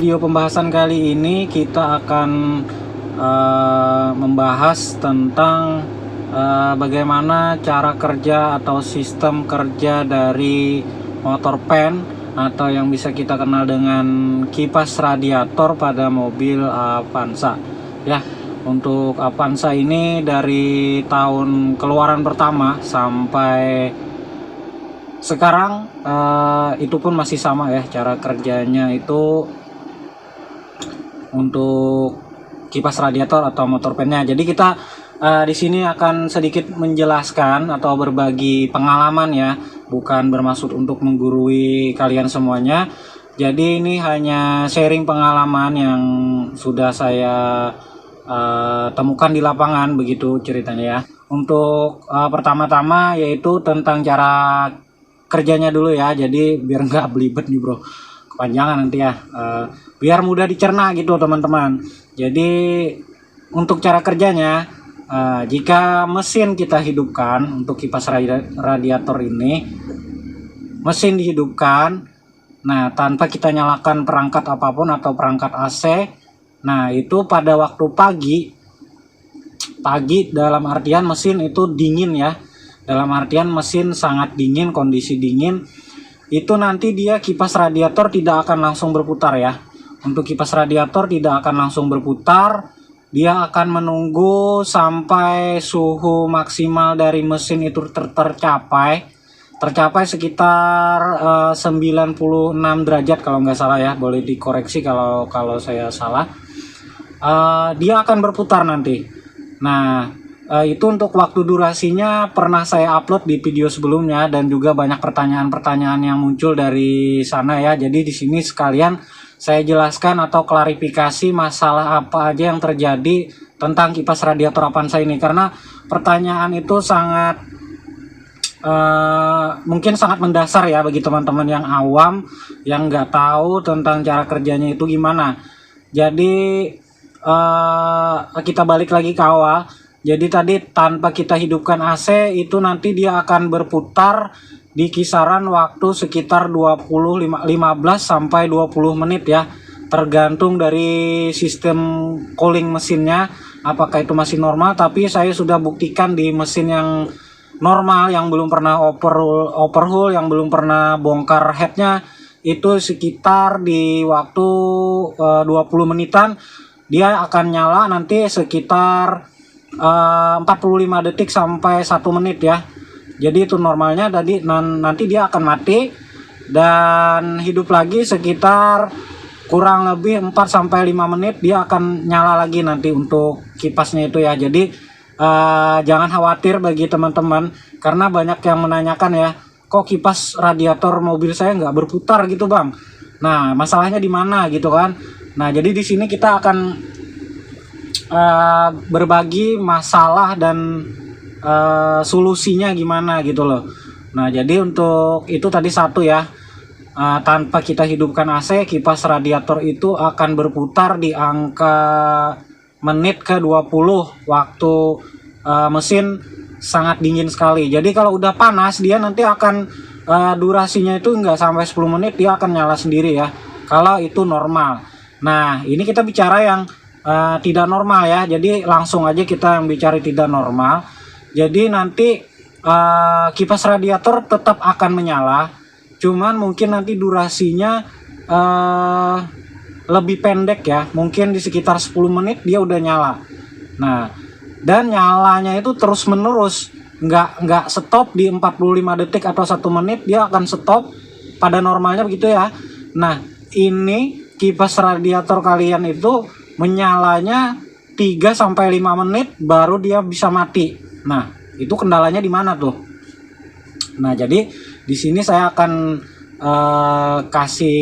video pembahasan kali ini kita akan membahas tentang bagaimana cara kerja atau sistem kerja dari motor pen atau yang bisa kita kenal dengan kipas radiator pada mobil Avanza. Ya, untuk Avanza ini dari tahun keluaran pertama sampai sekarang itu pun masih sama ya, cara kerjanya itu untuk kipas radiator atau motor pennya. Jadi kita di sini akan sedikit menjelaskan atau berbagi pengalaman ya, bukan bermaksud untuk menggurui kalian semuanya. Jadi ini hanya sharing pengalaman yang sudah saya temukan di lapangan, begitu ceritanya ya. Untuk pertama-tama yaitu tentang cara kerjanya dulu ya. Jadi biar nggak belibet nih bro, kepanjangan nanti ya, biar mudah dicerna gitu teman-teman. Jadi untuk cara kerjanya, jika mesin kita hidupkan untuk kipas radiator ini, mesin dihidupkan, nah tanpa kita nyalakan perangkat apapun atau perangkat AC. Nah itu pada waktu pagi dalam artian mesin itu dingin ya, dalam artian mesin sangat dingin, kondisi dingin, itu nanti dia kipas radiator tidak akan langsung berputar ya. Untuk kipas radiator tidak akan langsung berputar, dia akan menunggu sampai suhu maksimal dari mesin itu tercapai sekitar 96 derajat kalau nggak salah ya, boleh dikoreksi kalau saya salah. Dia akan berputar nanti. Nah itu untuk waktu durasinya pernah saya upload di video sebelumnya, dan juga banyak pertanyaan-pertanyaan yang muncul dari sana ya. Jadi di sini sekalian saya jelaskan atau klarifikasi masalah apa aja yang terjadi tentang kipas radiator Avanza ini, karena pertanyaan itu sangat mungkin sangat mendasar ya bagi teman-teman yang awam yang nggak tahu tentang cara kerjanya itu gimana. Jadi kita balik lagi ke awal. Jadi tadi tanpa kita hidupkan AC itu nanti dia akan berputar di kisaran waktu sekitar 15 sampai 20 menit ya. Tergantung dari sistem cooling mesinnya apakah itu masih normal, tapi saya sudah buktikan di mesin yang normal yang belum pernah overhaul, yang belum pernah bongkar headnya, itu sekitar di waktu 20 menitan dia akan nyala nanti sekitar 45 detik sampai 1 menit ya. Jadi itu normalnya, tadi nanti dia akan mati dan hidup lagi sekitar kurang lebih 4 sampai 5 menit dia akan nyala lagi nanti untuk kipasnya itu ya. Jadi jangan khawatir bagi teman-teman, karena banyak yang menanyakan ya, kok kipas radiator mobil saya nggak berputar gitu bang. Nah masalahnya di mana gitu kan. Nah jadi di sini kita akan berbagi masalah dan solusinya gimana gitu loh. Nah jadi untuk itu tadi satu ya, tanpa kita hidupkan AC, kipas radiator itu akan berputar di angka menit ke 20 waktu mesin sangat dingin sekali. Jadi kalau udah panas dia nanti akan durasinya itu nggak sampai 10 menit dia akan nyala sendiri ya, kalau itu normal. Nah ini kita bicara yang tidak normal ya. Jadi langsung aja kita yang bicara tidak normal. Jadi nanti kipas radiator tetap akan menyala, cuman mungkin nanti durasinya lebih pendek ya, mungkin di sekitar 10 menit dia udah nyala. Nah dan nyalanya itu terus menerus, nggak stop di 45 detik atau 1 menit, dia akan stop pada normalnya begitu ya. Nah ini kipas radiator kalian itu menyalanya 3 sampai 5 menit baru dia bisa mati. Nah, itu kendalanya di mana tuh? Nah, jadi di sini saya akan kasih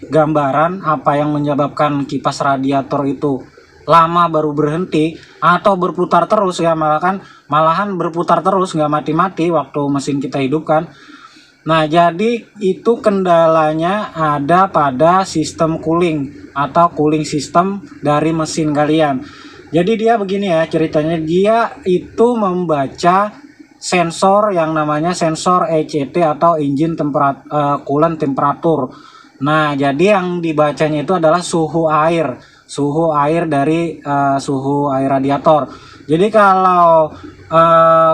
gambaran apa yang menyebabkan kipas radiator itu lama baru berhenti atau berputar terus ya, malahan berputar terus nggak mati-mati waktu mesin kita hidupkan. Nah jadi itu kendalanya ada pada sistem cooling atau cooling system dari mesin kalian. Jadi dia begini ya ceritanya, dia itu membaca sensor yang namanya sensor ECT atau engine coolant temperature. Nah, jadi yang dibacanya itu adalah suhu air dari suhu air radiator. Jadi kalau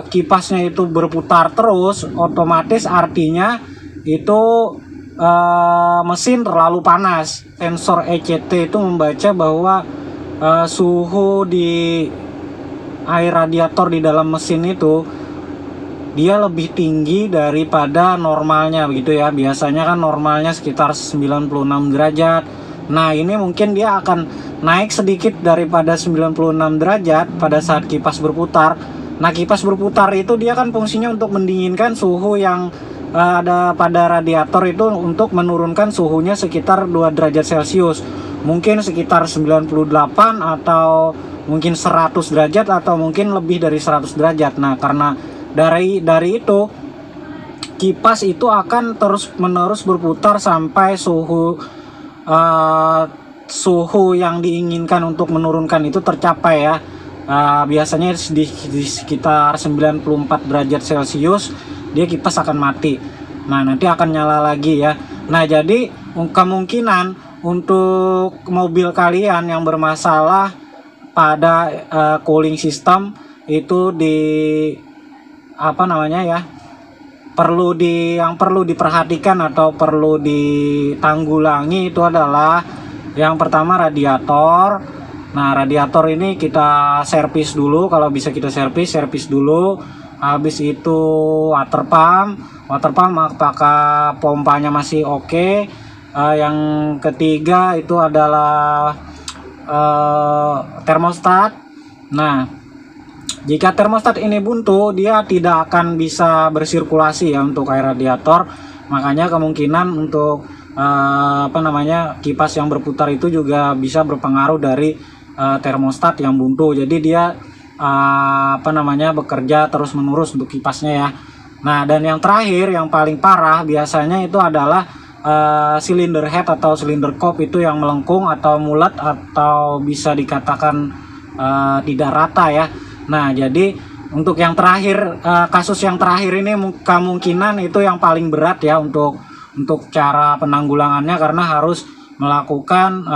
kipasnya itu berputar terus, otomatis artinya itu mesin terlalu panas. Sensor ECT itu membaca bahwa suhu di air radiator di dalam mesin itu dia lebih tinggi daripada normalnya begitu ya. Biasanya kan normalnya sekitar 96 derajat. Nah, ini mungkin dia akan naik sedikit daripada 96 derajat pada saat kipas berputar. Nah, kipas berputar itu dia kan fungsinya untuk mendinginkan suhu yang ada pada radiator itu, untuk menurunkan suhunya sekitar 2 derajat Celcius. Mungkin sekitar 98 atau mungkin 100 derajat atau mungkin lebih dari 100 derajat. Nah, karena dari itu kipas itu akan terus menerus berputar sampai suhu yang diinginkan untuk menurunkan itu tercapai ya. Biasanya di sekitar 94 derajat Celcius dia kipas akan mati. Nah, nanti akan nyala lagi ya. Nah, jadi kemungkinan untuk mobil kalian yang bermasalah pada cooling system itu yang perlu diperhatikan atau perlu ditanggulangi itu adalah yang pertama radiator. Nah, radiator ini kita servis dulu, kalau bisa kita servis dulu. Habis itu water pump apakah pompanya masih oke. Yang ketiga itu adalah termostat. Nah, jika termostat ini buntu, dia tidak akan bisa bersirkulasi ya untuk air radiator. Makanya kemungkinan untuk kipas yang berputar itu juga bisa berpengaruh dari termostat yang buntu. Jadi dia bekerja terus menerus untuk kipasnya ya. Nah, dan yang terakhir yang paling parah biasanya itu adalah cylinder head atau cylinder cope itu yang melengkung atau mulet atau bisa dikatakan tidak rata ya. Nah, jadi untuk yang terakhir, kasus yang terakhir ini kemungkinan itu yang paling berat ya untuk cara penanggulangannya, karena harus melakukan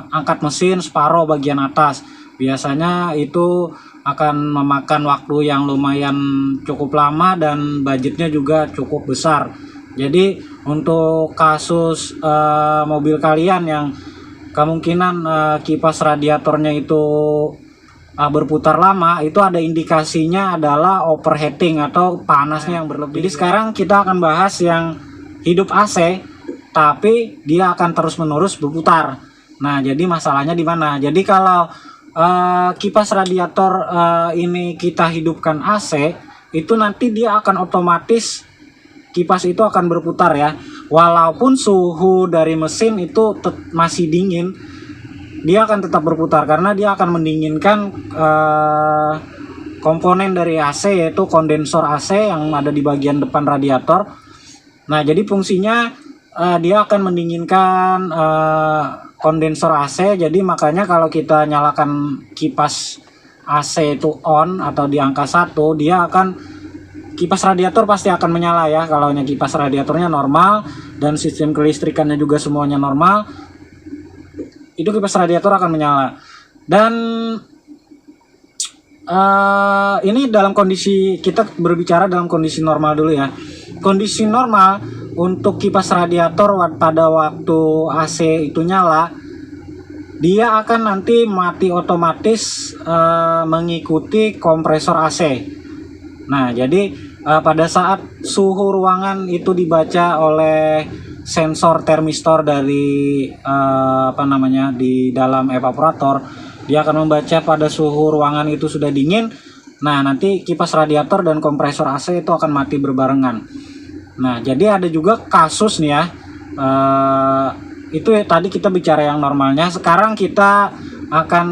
angkat mesin separuh bagian atas. Biasanya itu akan memakan waktu yang lumayan cukup lama dan budgetnya juga cukup besar. Jadi untuk kasus mobil kalian yang kemungkinan kipas radiatornya itu berputar lama, itu ada indikasinya adalah overheating atau panasnya yang berlebih. Jadi sekarang kita akan bahas yang hidup AC tapi dia akan terus menerus berputar. Nah, jadi masalahnya di mana? Jadi kalau kipas radiator ini kita hidupkan AC, itu nanti dia akan otomatis kipas itu akan berputar ya. Walaupun suhu dari mesin itu masih dingin, dia akan tetap berputar karena dia akan mendinginkan komponen dari AC, yaitu kondensor AC yang ada di bagian depan radiator. Nah, jadi fungsinya dia akan mendinginkan kondensor AC. Jadi makanya kalau kita nyalakan kipas AC itu on atau di angka 1, dia akan, kipas radiator pasti akan menyala ya. Kalau kipas radiatornya normal dan sistem kelistrikannya juga semuanya normal, itu kipas radiator akan menyala. Dan ini dalam kondisi, kita berbicara dalam kondisi normal dulu ya. Kondisi normal untuk kipas radiator pada waktu AC itu nyala, dia akan nanti mati otomatis mengikuti kompresor AC. Nah, jadi pada saat suhu ruangan itu dibaca oleh sensor termistor dari di dalam evaporator, dia akan membaca pada suhu ruangan itu sudah dingin. Nah, nanti kipas radiator dan kompresor AC itu akan mati berbarengan. Nah, jadi ada juga kasus nih ya, itu tadi kita bicara yang normalnya. Sekarang kita akan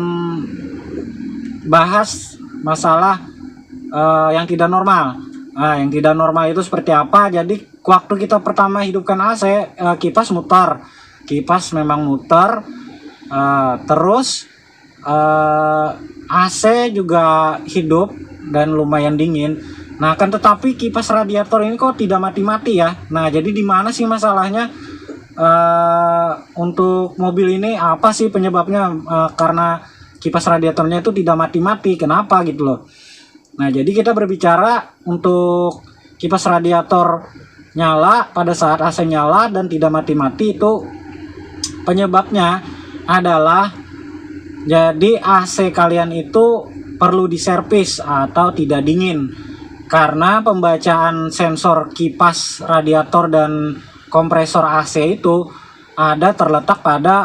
bahas masalah yang tidak normal. Nah, yang tidak normal itu seperti apa? Jadi waktu kita pertama hidupkan AC, kipas muter. Kipas memang muter. Terus AC juga hidup dan lumayan dingin. Nah, kan tetapi kipas radiator ini kok tidak mati-mati ya. Nah, jadi di mana sih masalahnya? untuk mobil ini apa sih penyebabnya, karena kipas radiatornya itu tidak mati-mati, kenapa gitu loh. Nah, jadi kita berbicara untuk kipas radiator nyala pada saat AC nyala dan tidak mati-mati, itu penyebabnya adalah jadi AC kalian itu perlu diservis atau tidak dingin, karena pembacaan sensor kipas radiator dan kompresor AC itu ada terletak pada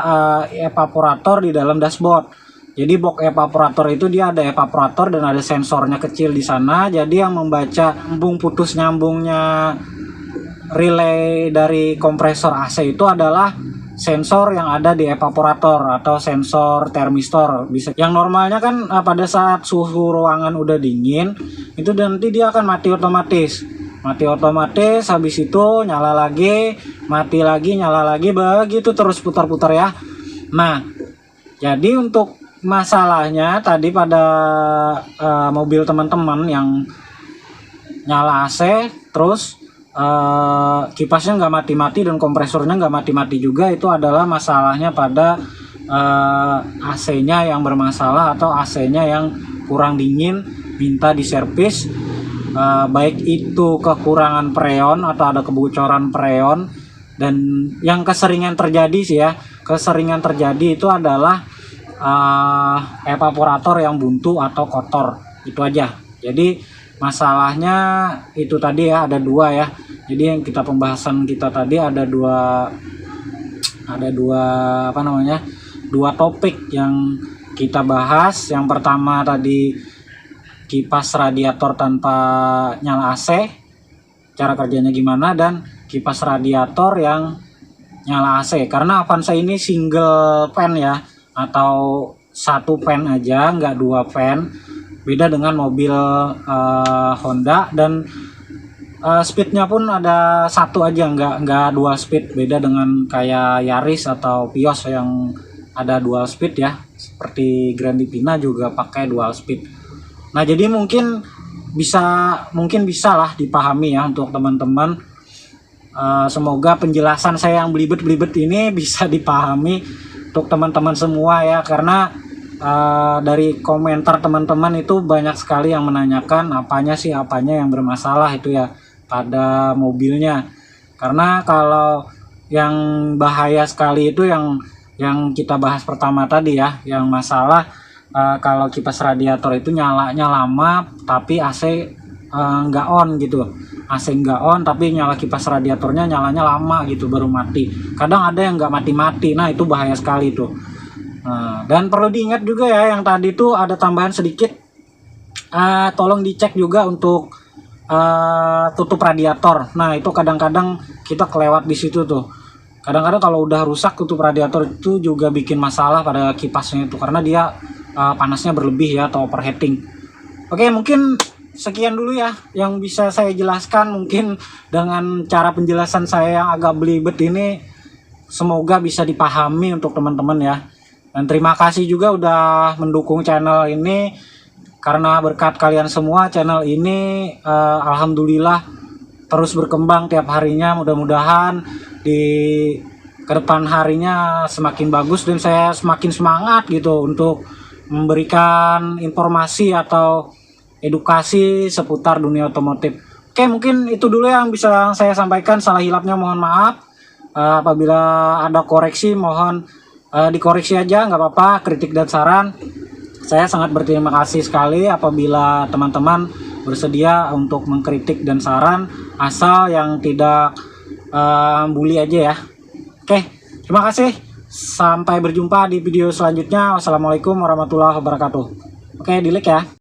evaporator di dalam dashboard. Jadi box evaporator itu dia ada evaporator dan ada sensornya kecil di sana. Jadi yang membaca putus nyambungnya relay dari kompresor AC itu adalah sensor yang ada di evaporator atau sensor termistor. Bisa yang normalnya kan pada saat suhu ruangan udah dingin itu nanti dia akan mati otomatis. Habis itu nyala lagi, mati lagi, nyala lagi, begitu terus putar-putar ya. Nah, jadi untuk masalahnya tadi pada mobil teman-teman yang nyala AC terus kipasnya nggak mati-mati dan kompresornya nggak mati-mati juga, itu adalah masalahnya pada AC-nya yang bermasalah atau AC-nya yang kurang dingin, minta diservis. Baik itu kekurangan freon atau ada kebocoran freon, dan yang keseringan terjadi sih ya, itu adalah evaporator yang buntu atau kotor, itu aja. Jadi masalahnya itu tadi ya, ada dua ya. Jadi yang pembahasan kita tadi ada dua dua topik yang kita bahas. Yang pertama tadi kipas radiator tanpa nyala AC, cara kerjanya gimana, dan kipas radiator yang nyala AC. Karena Avanza ini single fan ya, atau satu fan aja, nggak dua fan. Beda dengan mobil Honda, dan speednya pun ada satu aja, nggak dual speed. Beda dengan kayak Yaris atau Vios yang ada dual speed ya, seperti Grand Divina juga pakai dual speed. Nah, jadi mungkin bisa lah dipahami ya untuk teman-teman. Semoga penjelasan saya yang belibet-belibet ini bisa dipahami untuk teman-teman semua ya, karena dari komentar teman-teman itu banyak sekali yang menanyakan apanya yang bermasalah itu ya pada mobilnya. Karena kalau yang bahaya sekali itu yang kita bahas pertama tadi ya, yang masalah kalau kipas radiator itu nyalanya lama tapi AC nggak on gitu. AC nggak on tapi nyala kipas radiatornya nyalanya lama gitu baru mati. Kadang ada yang nggak mati-mati, nah itu bahaya sekali tuh. Nah, dan perlu diingat juga ya, yang tadi tuh ada tambahan sedikit, tolong dicek juga untuk tutup radiator. Nah, itu kadang-kadang kita kelewat di situ tuh. Kadang-kadang kalau udah rusak tutup radiator itu juga bikin masalah pada kipasnya itu, karena dia panasnya berlebih ya, atau overheating. Oke, mungkin sekian dulu ya yang bisa saya jelaskan. Mungkin dengan cara penjelasan saya yang agak belibet ini semoga bisa dipahami untuk teman-teman ya. Dan terima kasih juga udah mendukung channel ini, karena berkat kalian semua channel ini alhamdulillah terus berkembang tiap harinya. Mudah-mudahan di kedepan harinya semakin bagus dan saya semakin semangat gitu untuk memberikan informasi atau edukasi seputar dunia otomotif. Oke, mungkin itu dulu yang bisa saya sampaikan. Salah hilapnya mohon maaf. Apabila ada koreksi mohon dikoreksi aja, nggak apa-apa. Kritik dan saran, saya sangat berterima kasih sekali apabila teman-teman bersedia untuk mengkritik dan saran, asal yang tidak bully aja ya. Oke, terima kasih. Sampai berjumpa di video selanjutnya. Wassalamualaikum warahmatullahi wabarakatuh. Oke, delete ya.